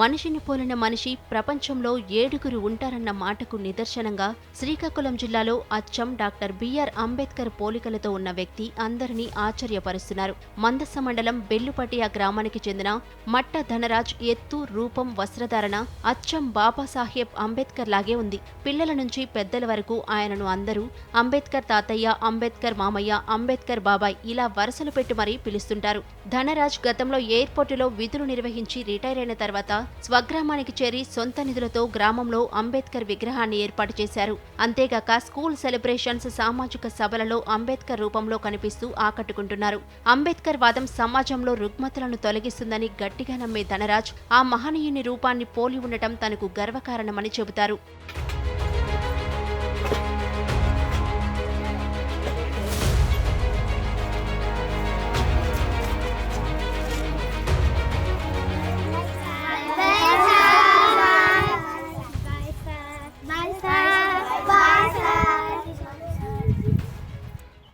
మనిషిని పోలిన మనిషి ప్రపంచంలో 7గురు ఉంటారన్న మాటకు నిదర్శనంగా శ్రీకాకుళం జిల్లాలో అచ్చం డాక్టర్ బిఆర్ అంబేద్కర్ పోలికలతో ఉన్న వ్యక్తి అందరినీ ఆశ్చర్యపరుస్తున్నారు. మందస మండలం బెల్లుపటియ గ్రామానికి చెందిన మట్ట ధనరాజ్ ఎత్తు, రూపం, వస్త్రధారణ అచ్చం బాబాసాహెబ్ అంబేద్కర్ లాగే ఉంది. పిల్లల నుంచి పెద్దల వరకు ఆయనను అందరూ అంబేద్కర్ తాతయ్య, అంబేద్కర్ మామయ్య, అంబేద్కర్ బాబాయ్ ఇలా వరుసలు పెట్టి మరీ పిలుస్తుంటారు. ధనరాజ్ గతంలో ఎయిర్పోర్టులో విధులు నిర్వహించి రిటైర్ అయిన తర్వాత స్వగ్రామానికి చేరి సొంత నిధులతో గ్రామంలో అంబేద్కర్ విగ్రహాన్ని ఏర్పాటు చేశారు. అంతేగాక స్కూల్ సెలబ్రేషన్స్, సామాజిక సభలలో అంబేద్కర్ రూపంలో కనిపిస్తూ ఆకట్టుకుంటున్నారు. అంబేద్కర్ వాదం సమాజంలో రుగ్మతలను తొలగిస్తుందని గట్టిగా నమ్మే ధనరాజ్ ఆ మహనీయుని రూపాన్ని పోలి ఉండటం తనకు గర్వకారణమని చెబుతారు.